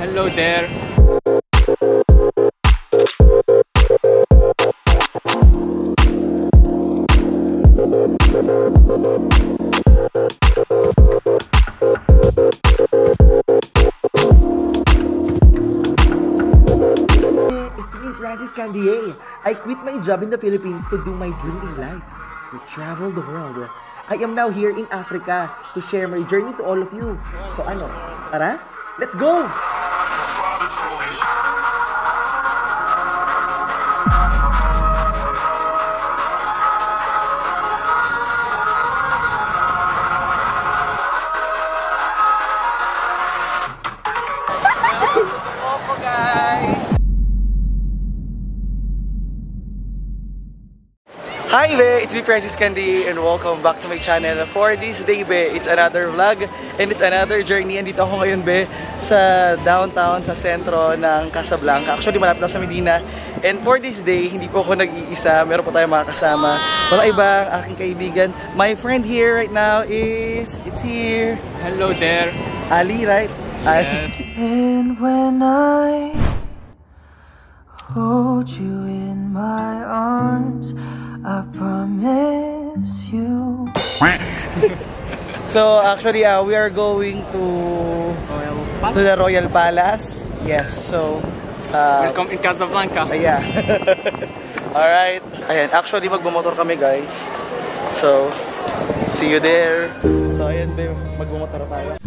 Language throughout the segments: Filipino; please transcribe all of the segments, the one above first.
Hello there. It's me, Candiyey. I quit my job in the Philippines to do my dream in life, to travel the world. I am now here in Africa to share my journey to all of you. So ano, tara, let's go! Hi be, it's me Candiyey and welcome back to my channel. For this day be, it's another vlog and it's another journey. Andito ako ngayon be sa downtown, sa sentro ng Casablanca. Actually malapit na sa Medina. And for this day, hindi po ako nag-iisa. Meron po tayong mga kasama. Mga ibang aking kaibigan. My friend here right now is, it's here. Hello there. Ali, right? Yes. And when I hold you in my arms, I promise you. So actually we are going to the Royal Palace. Yes, so Welcome in Casablanca. yeah. Alright. Ayan, actually magbumotor kami guys. So see you there. So ayan babe, magbumotor tayo.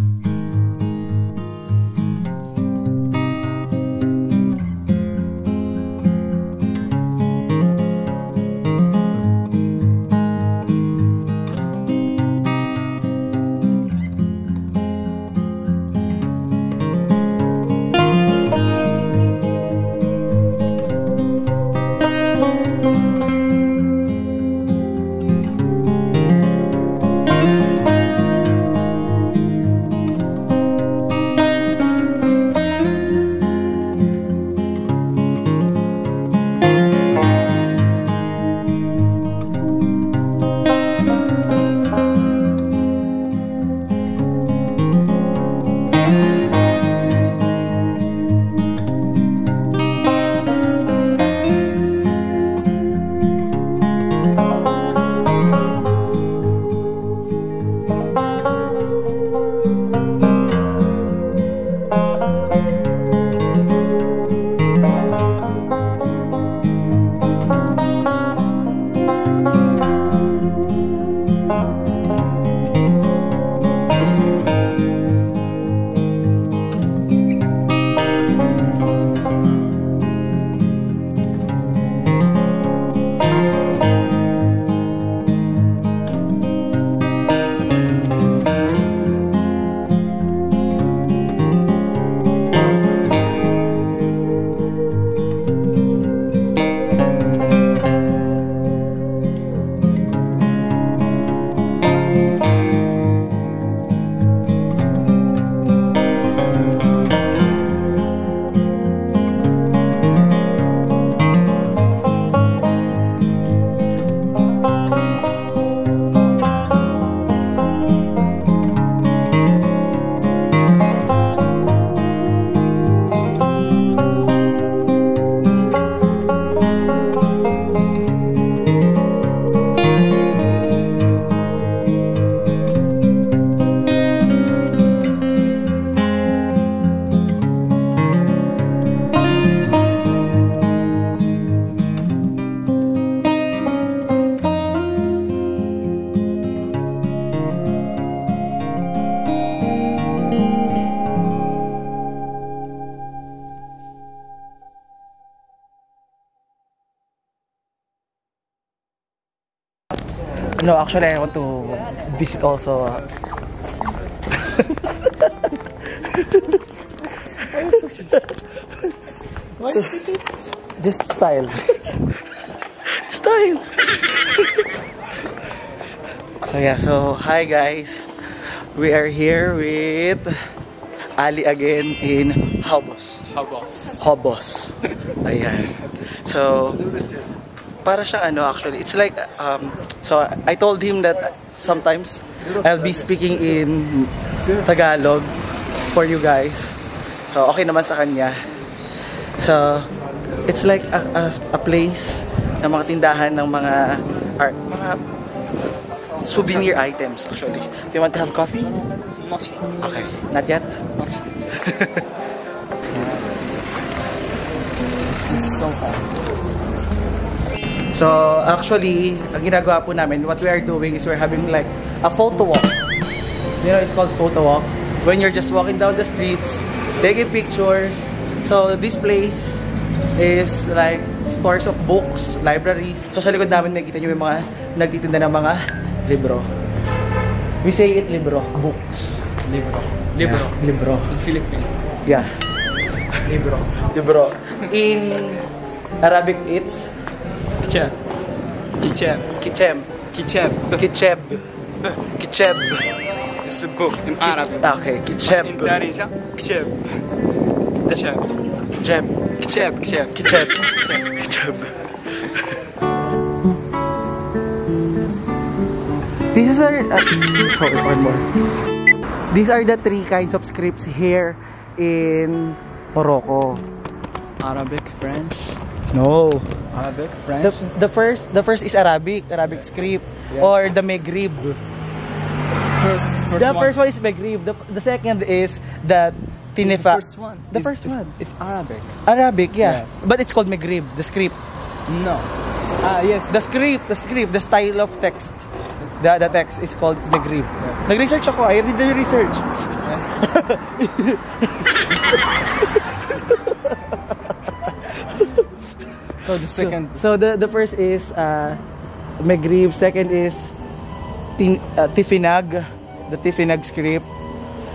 No, actually I want to visit also. So, just style. Style. So yeah, so hi guys. We are here with Ali again in Hobos. Hobos. Ayan. So para siyang ano actually, it's like so I told him that sometimes I'll be speaking in Tagalog for you guys. So, okay naman sa kanya. So, it's like a place na mga tindahan ng mga art, mga souvenir items actually. Do you want to have coffee? Okay, not yet? So, actually, ang ginagawa po namin, what we are doing is we're having like a photo walk. You know, it's called photo walk. When you're just walking down the streets, taking pictures. So, this place is like stores of books, libraries. So, sa likod namin nakikita nyo yung mga nagtitinda ng mga libro. We say it libro, books. Libro. Libro. Yeah, libro. In Philippines. Yeah. Libro. Libro. In Arabic, it's Kicheb. Kicheb. Kichem. Kicheb. Kicheb. Kicheb. It's a book in Arabic. Okay, Kicheb. In Darija, Kicheb. Kicheb. Kicheb. Kicheb. Kicheb. Kicheb. Kicheb. These are sorry, one more. These are the 3 kinds of scripts here in Morocco. Arabic, French. No. Arabic, French. The first is Arabic script, yeah. Or the Maghrib. First one is Maghrib. The second is the Tinifa. The first one. It's Arabic. Arabic, yeah. But it's called Maghrib, the script. No. Yes. The script, the style of text. The text is called Maghrib. Yeah. Nag-research ako. I did the research. So the second. So the first is Maghrib. Second is Tifinag, the Tifinag script,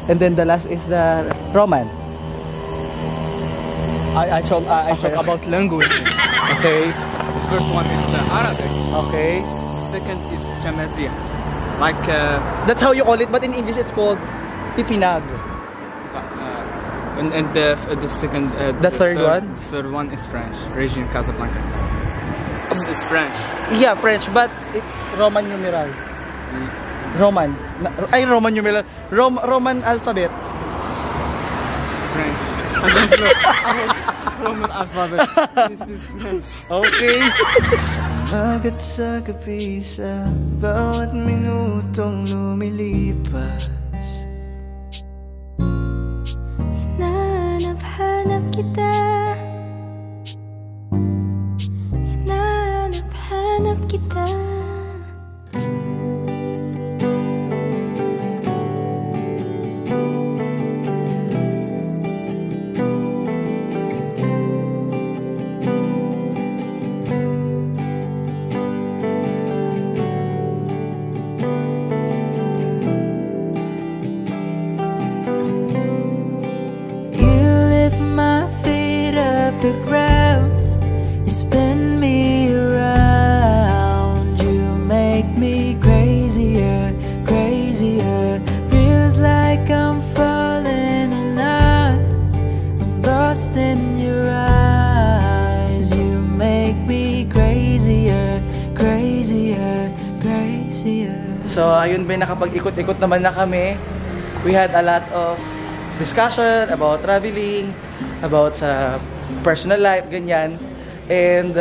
and then the last is the Roman. I talk about language. Okay. The first one is Arabic. Okay. The second is Jamazigh. Like that's how you call it, but in English it's called Tifinag. And the second, the third one? The third one is French, region Casablanca style. It's French. Yeah, French, but it's Roman numeral. Roman. Roman numeral. Roman alphabet. It's French. I don't know. Roman alphabet. This is French. Okay. Agad sa gabi sa bawat minutong lumilipas. Hanap kita. Hanap kita. The ground, you spin me around, you make me crazier, crazier. Feels like I'm falling and I'm lost in your eyes. You make me crazier, crazier, crazier. So ayun ba, nakapag-ikot-ikot naman na kami. We had a lot of discussion about traveling, about sa personal life, ganyan. And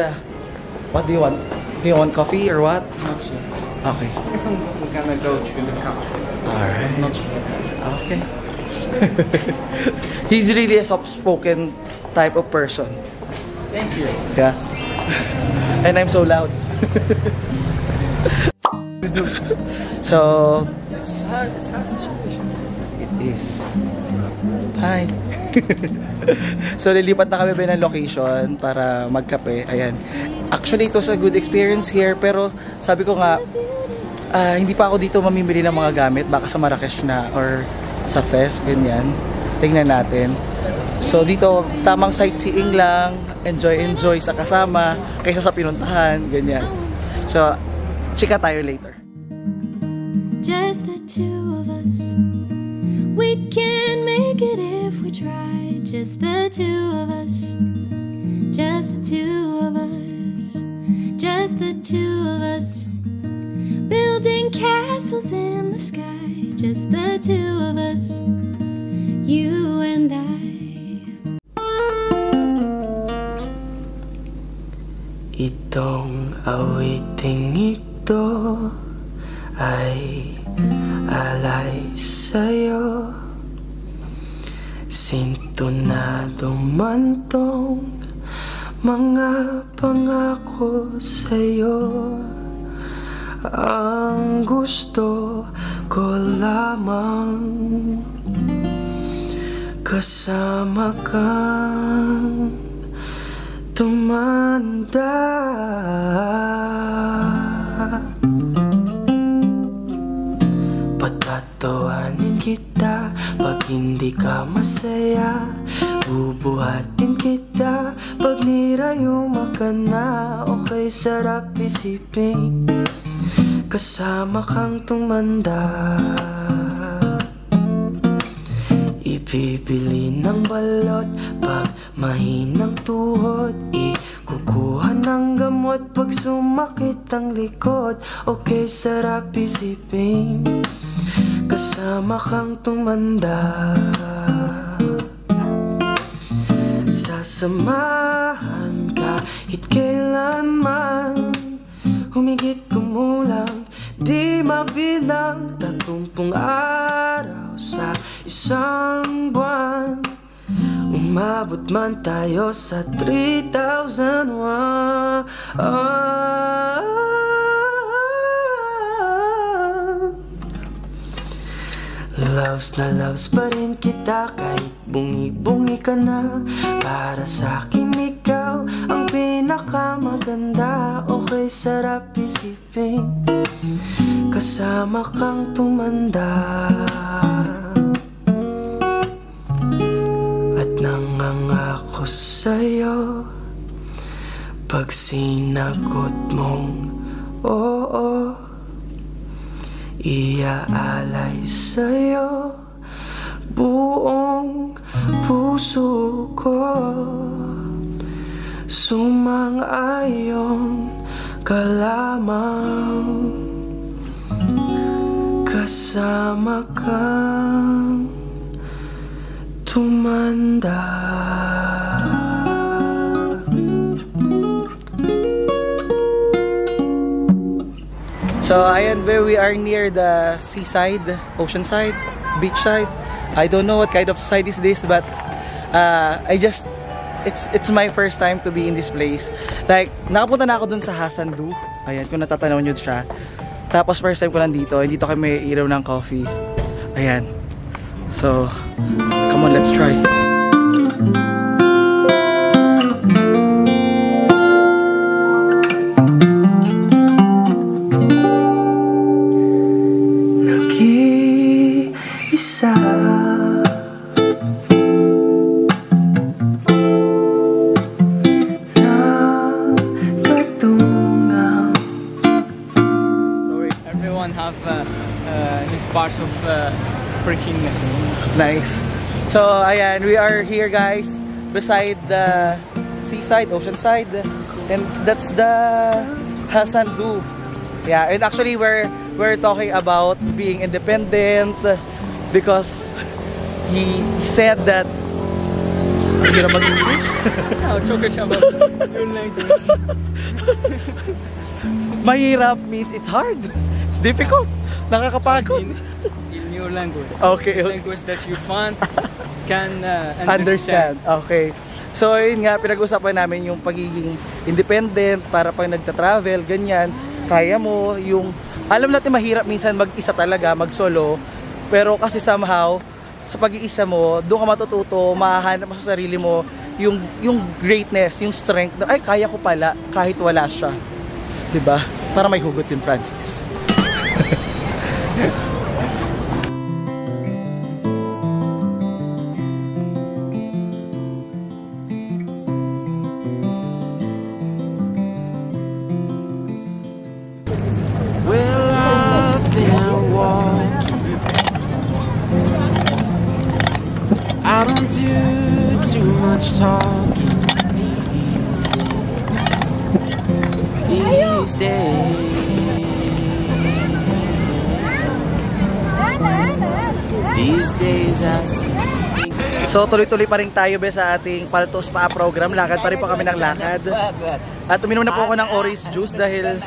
what do you want? Do you want coffee or what? Not yet. Okay. I guess we're gonna go to the cafe. Alright. Not yet. Okay. He's really a soft-spoken type of person. Thank you. Yeah. And I'm so loud. So It's hard situation. it is. Hi. So lilipat na kami ng location para magkape. Ayan. Actually, it was a good experience here, pero sabi ko nga, hindi pa ako dito mamimili ng mga gamit, baka sa Marrakesh na or sa Fes, ganyan. Tingnan natin. So dito, tamang sightseeing lang, enjoy sa kasama, kaysa sa pinuntahan, ganyan. So, chika tayo later. Just the two of us. We can make it if we try. Just the two of us. Just the two of us. Just the two of us. Building castles in the sky. Just the two of us. You and I. Itong awiting ito ay alay sa'yo. Sintonado man tong mga pangako sa'yo. Ang gusto ko lamang kasama kang tumanda. Patatawanin kita pag hindi ka masaya. Bubuhatin kita pag nirayuma ka na. Okay, sarap isipin kasama kang tumanda. Ibibili ng balot pag mahinang tuhod. Ikukuha ng gamot pag sumakit ang likod. Okay, sarap isipin kasama kang tumanda. Sasamahan kahit kailanman. Humigit kumulang di mabilang 30 araw sa isang buwan. Umabot man tayo sa 3,001. Loves na loves pa rin kita kahit bungi-bungi ka na. Para sa'kin ikaw ang pinakamaganda. Okay, sarap isipin kasama kang tumanda. At nangangako sa'yo pag sinagot mong oo, iaalay sa'yo buong puso ko. Sumang-ayon ka lamang kasama kang tumanda. So ayan be, we are near the seaside, ocean side, beach side. I don't know what kind of side is this, but it's my first time to be in this place. Like, nakapunta na ako dun sa Hasandu. Ayan, kung natatanaw nyo siya. Tapos first time ko lang dito. Dito kami may ilaw ng coffee. Ayan. So, come on, let's try. Nag-iisa parts of freakiness. Nice. So ayan, we are here guys beside the seaside, ocean side, and that's the Hasandu. Yeah, and actually we're talking about being independent because he said that mahirap means it's hard. It's difficult. Nakakapagod. In new language. Okay. Language that you can understand. Okay. So yun nga, pinag-usapan namin yung pagiging independent para pag nagta-travel, ganyan. Kaya mo yung, alam natin mahirap minsan mag-isa talaga, mag-solo. Pero kasi somehow, sa pag-iisa mo, doon ka matututo, mahahanap mo sa sarili mo yung greatness, yung strength na, ay, kaya ko pala kahit wala siya. Diba? Para may hugot din, Francis. I don't do too much talking these days I see. So tuloy-tuloy pa rin tayo be sa ating Paltos Pa program. Lakad pa rin po kami ng lakad. At uminom na po ako ng orange juice dahil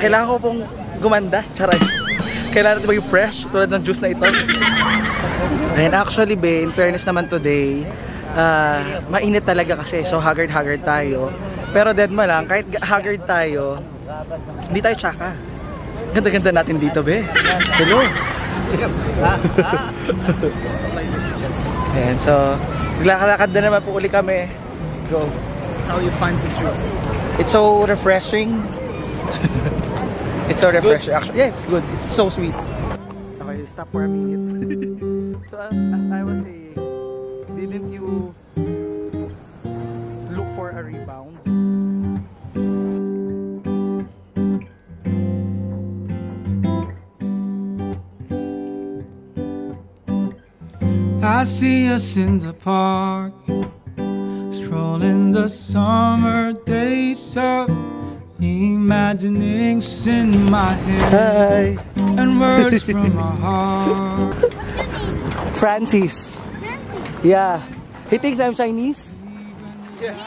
kailangan ko pong gumanda. Charay. Kailangan natin maging fresh tulad ng juice na ito. And actually be, in fairness naman today, mainit talaga kasi. So haggard-haggard tayo. Pero dead ma lang, kahit haggard tayo, hindi tayo tsaka. Ganda-ganda natin dito be. Hello. Ayan, so naglakad na naman po uli kami. Go. How you find the juice? It's so refreshing. It's so refreshing. Actually, yeah, it's good. It's so sweet. Okay, stop for a minute. So as I was saying, didn't you look for a rebound? I see us in the park, strolling the summer days up, imagining in my head and words from my heart. Francis. Yeah. He thinks I'm Chinese? Yes.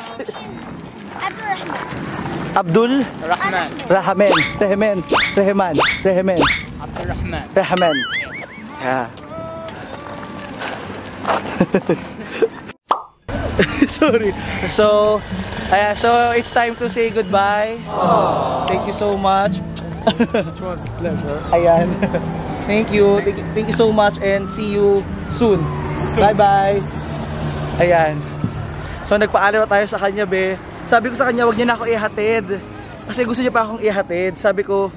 Abdul? Rahman. Rehman. Abdul Rahman. Rahman. Yeah. Sorry. So it's time to say goodbye. Thank you so much. It was a pleasure. Ayan. Thank you so much and see you soon. Bye-bye. Ayan. So nagpaalam na tayo sa kanya be. Sabi ko sa kanya, wag niya na ako ihatid. Kasi gusto niya pa akong ihatid. Sabi ko,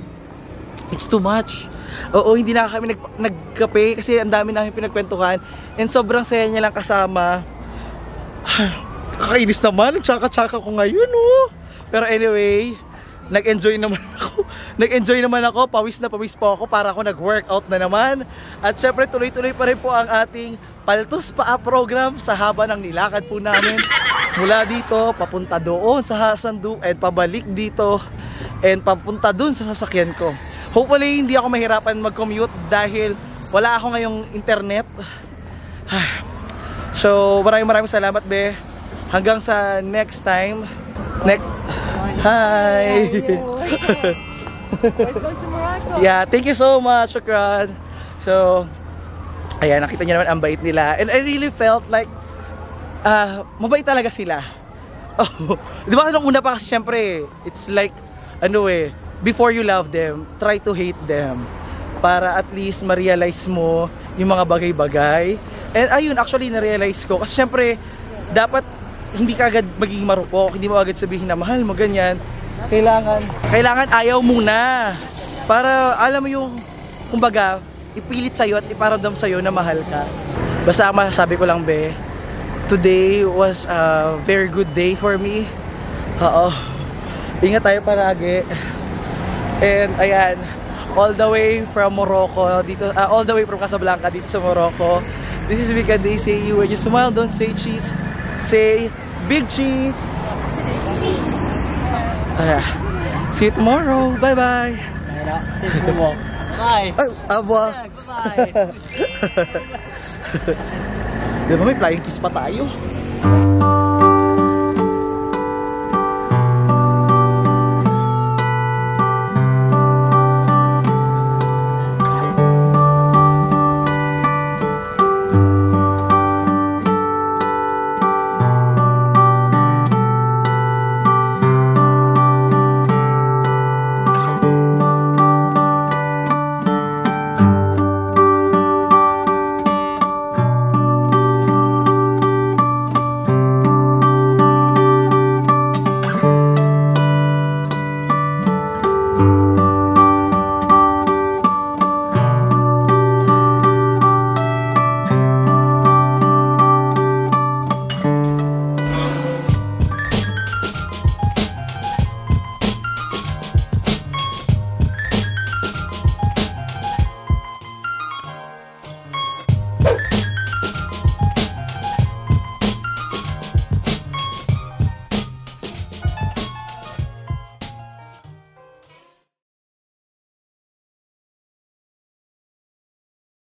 it's too much. Oo, hindi na kami nagkape kasi ang dami namin pinagkwentuhan. And sobrang saya niya lang kasama. Kakainis naman, tsaka-tsaka ko ngayon, oh. Pero anyway, nag-enjoy naman ako, pawis na pawis po ako para ako nag-workout na naman. At syempre, tuloy-tuloy pa rin po ang ating Paltos Pa program sa haba ng nilakad po namin. Mula dito, papunta doon sa Hasandu, and pabalik dito, and papunta doon sa sasakyan ko. Hopefully, hindi ako mahirapan mag-commute dahil wala ako ngayong internet. So, maraming salamat, be. Hanggang sa next time. Hi! Welcome to Morocco. Yeah, thank you so much, Shukran. So, ayan, nakita niyo naman ang bait nila. And I really felt like, mabait talaga sila. Oh, di ba nung una pa kasi syempre, it's like, before you love them, try to hate them. Para at least ma-realize mo yung mga bagay-bagay. And ayun, actually na-realize ko. Kasi syempre, dapat hindi ka agad magiging marupok. Hindi mo agad sabihin na mahal mo, ganyan. Kailangan ayaw muna. Para alam mo yung, kumbaga, ipilit sa'yo at iparamdam sa'yo na mahal ka. Basta ang masasabi ko lang, be, today was a very good day for me. Oo. Ingat tayo paragi. And ayan, all the way from Morocco dito, all the way from Casablanca dito sa Morocco. This is Candiyey. Say you when you smile, don't say cheese. Say big cheese. See you tomorrow. Bye bye. Bye. Ay, abwa. Bye. Di ba may flying kiss pa tayo?